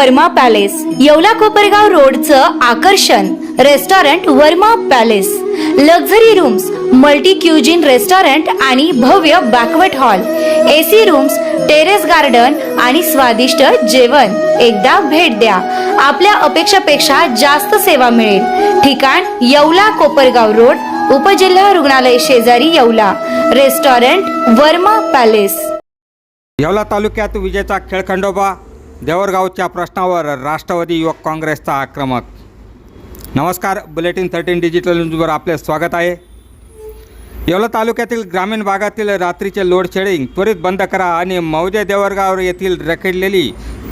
Verma Palace, Yeola Kopargaon रोडचं आकर्षण restaurant Verma Palace, luxury rooms, multi cuisine restaurant आणि भव्य banquet hall, AC rooms, terrace garden आणि स्वादिष्ट जेवण. एकदा भेट द्या. आपल्या अपेक्षापेक्षा जास्त सेवा मिळेल. ठिकाण येवला कोपरगाव रोड, उपजिल्हा रुग्णालय शेजारी येवला. Restaurant Verma Palace. येवला तालुक्यात विजेचा खेळखंडोबा, देवरगावच्या प्रश्नावर राष्ट्रवादी युवक काँग्रेसचा आक्रमक. नमस्कार, बुलेटिन 13 डिजिटल न्यूजवर आपले स्वागत आहे. येवला तालुक्यातील ग्रामीण भागातील रात्रीचे लोड शेडिंग त्वरित बंद करा आणि मौजे देवरगाव येथील रखडलेली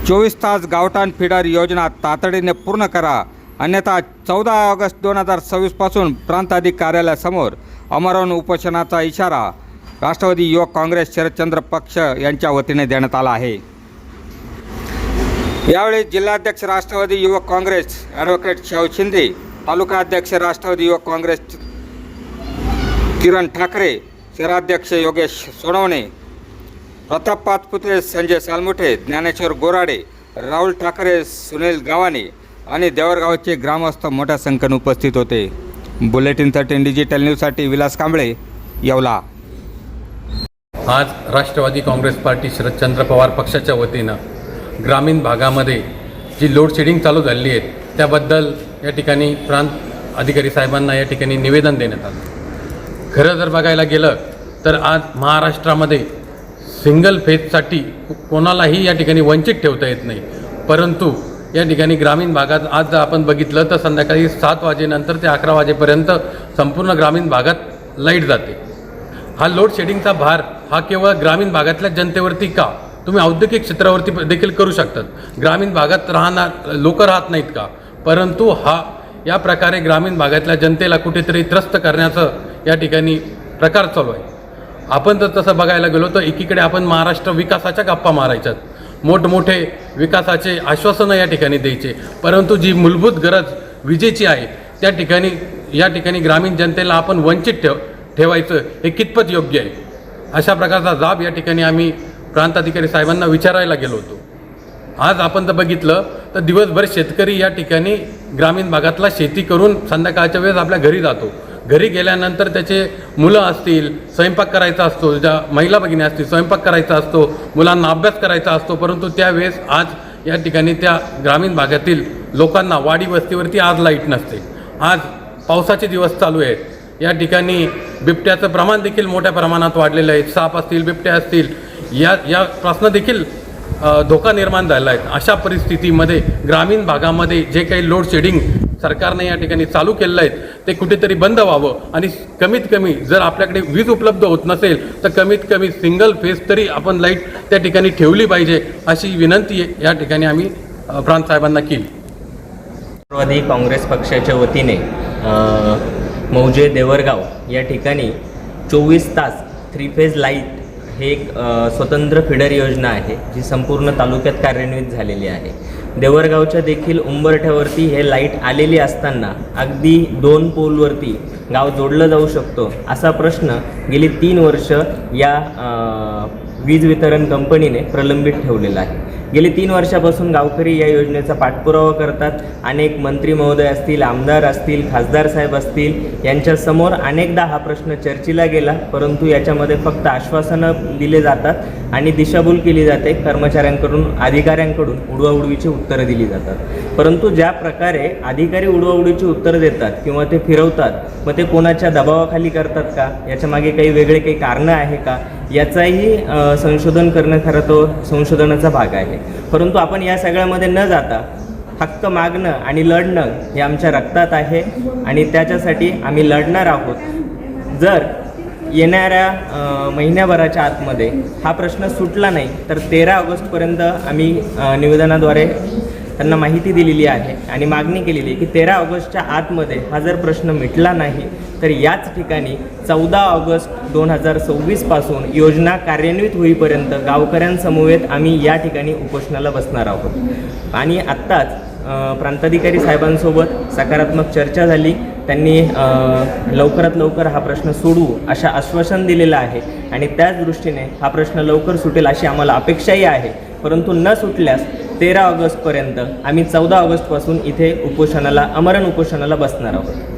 24 तास गावठाण फिडर योजना तातडीने पूर्ण करा, अन्यथा 14 ऑगस्ट 2026 पासून प्रांताधिकारी कार्यालयासमोर आमरण उपोषणाचा इशारा राष्ट्रवादी युवक काँग्रेस शरदचंद्र पक्ष यांच्या वतीने देण्यात आला आहे. यावेळी जिल्हाध्यक्ष राष्ट्रवादी युवक काँग्रेस ॲडव्होकेट शाहू शिंदे, तालुका अध्यक्ष राष्ट्रवादी युवक काँग्रेस किरण ठाकरे, शहराध्यक्ष योगेश सोनवणे, प्रताप पाचपुते, संजय सालमुठे, ज्ञानेश्वर गोराडे, राहुल ठाकरे, सुनील गावाने आणि देवरगावचे ग्रामस्थ मोठ्या संख्येने उपस्थित होते. बुलेटिन 13 डिजिटल न्यूजसाठी विलास कांबळे, येवला. आज राष्ट्रवादी काँग्रेस पार्टी शरदचंद्र पवार पक्षाच्या वतीनं ग्रामीण भागामध्ये जी लोड शेडिंग चालू झालेली आहे त्याबद्दल या ठिकाणी प्रांत अधिकारी साहेबांना या ठिकाणी निवेदन देण्यात आलं. खरं जर बघायला गेलं तर आज महाराष्ट्रामध्ये सिंगल फेजसाठी कोणालाही या ठिकाणी वंचित ठेवता येत नाही, परंतु या ठिकाणी ग्रामीण भागात आज जर आपण बघितलं तर संध्याकाळी 7 वाजेनंतर ते 11 वाजेपर्यंत संपूर्ण ग्रामीण भागात लाईट जाते. हा लोड शेडिंगचा भार हा केवळ ग्रामीण भागातल्या जनतेवरती का, तुम्ही औद्योगिक क्षेत्रावरती देखील करू शकतात. ग्रामीण भागात राहणार लोक राहत नाहीत का, परंतु हा या प्रकारे ग्रामीण भागातल्या जनतेला कुठेतरी त्रस्त करण्याचं या ठिकाणी प्रकार चालू आहे. आपण जर तसं बघायला गेलो तर एकीकडे आपण महाराष्ट्र विकासाच्या गप्पा मारायच्यात, मोठमोठे विकासाचे आश्वासनं या ठिकाणी द्यायचे, परंतु जी मूलभूत गरज विजेची आहे त्या ठिकाणी या ठिकाणी ग्रामीण जनतेला आपण वंचित ठेवायचं हे कितपत योग्य आहे. अशा प्रकारचा जाब या ठिकाणी आम्ही प्रांताधिकारी साहेबांना विचारायला गेलो होतो. आज आपण जर बघितलं तर दिवसभर शेतकरी या ठिकाणी ग्रामीण भागातला शेती करून संध्याकाळच्या वेळेस आपल्या घरी जातो. घरी गेल्यानंतर त्याचे मुलं असतील, स्वयंपाक करायचा असतो, ज्या महिला भगिनी असतील स्वयंपाक करायचा असतो, मुलांना अभ्यास करायचा असतो, परंतु त्यावेळेस आज या ठिकाणी त्या ग्रामीण भागातील लोकांना वाडी वस्तीवरती आज लाईट नसते. आज पावसाचे दिवस चालू आहेत, या ठिकाणी बिबट्याचं प्रमाण देखील मोठ्या प्रमाणात वाढलेलं आहे. साप असतील, बिबट्या असतील, या प्रश्न देखील धोका निर्माण झाला आहे. अशा परिस्थितीमध्ये ग्रामीण भागामध्ये जे काही लोड शेडिंग सरकारने या ठिकाणी चालू केलेलं आहे ते कुठेतरी बंद व्हावं आणि कमीत कमी जर आपल्याकडे वीज उपलब्ध होत नसेल तर कमीत कमी सिंगल फेज तरी आपण लाईट त्या ठिकाणी ठेवली पाहिजे, अशी विनंती या ठिकाणी आम्ही प्रांत साहेबांना केली. राष्ट्रवादी काँग्रेस पक्षाच्या वतीने मौजे देवरगाव या ठिकाणी 24 तास 3 फेज लाईट हे एक स्वतंत्र फिडर योजना आहे जी संपूर्ण तालुक्यात कार्यान्वित झालेली आहे. देवरगावच्या देखील उंबरठ्यावरती हे लाईट आलेली असताना अगदी 2 पोलवरती गाव जोडलं जाऊ शकतो असा प्रश्न गेली 3 वर्ष या वीज वितरण कंपनीने प्रलंबित ठेवलेला आहे. गेली 3 वर्षापासून गावकरी या योजनेचा पाठपुरावा करतात. अनेक मंत्री महोदय असतील, आमदार असतील, खासदार साहेब असतील यांच्यासमोर अनेकदा हा प्रश्न चर्चेला गेला, परंतु याच्यामध्ये फक्त आश्वासनं दिले जातात आणि दिशाभूल केली जाते. कर्मचाऱ्यांकडून, अधिकाऱ्यांकडून उडवाउडवीची उत्तरं दिली जातात. परंतु ज्या प्रकारे अधिकारी उडवाउडवीची उत्तरं देतात किंवा ते फिरवतात, मग ते कोणाच्या दबावाखाली करतात का, याच्यामागे काही वेगळे काही कारणं आहे का, याचाही संशोधन करणं खरं तो संशोधनाचा भाग आहे. परंतु आपण या सगळ्यामध्ये न जाता हक्क मागणं आणि लढणं हे आमच्या रक्तात आहे आणि त्याच्यासाठी आम्ही लढणार आहोत. जर येणाऱ्या महिन्याभराच्या आतमध्ये हा प्रश्न सुटला नाही तर 13 ऑगस्टपर्यंत आम्ही निवेदनाद्वारे त्यांना माहिती दिलेली आहे आणि मागणी केलेली आहे की 13 ऑगस्टच्या आतमध्ये हा जर प्रश्न मिटला नाही तर याच ठिकाणी 14 ऑगस्ट 2026 पासून योजना कार्यान्वित होईपर्यंत गावकऱ्यांसमवेत आम्ही या ठिकाणी उपोषणाला बसणार आहोत. आणि आत्ताच प्रांताधिकारी साहेबांसोबत सकारात्मक चर्चा झाली. त्यांनी लवकरात लवकर हा प्रश्न सोडवू अशा आश्वासन दिलेलं आहे आणि त्याच दृष्टीने हा प्रश्न लवकर सुटेल अशी आम्हाला अपेक्षाही आहे. परंतु न सुटल्यास 13 ऑगस्टपर्यंत आम्ही 14 ऑगस्टपासून इथे उपोषणाला आमरण उपोषणाला बसणार आहोत.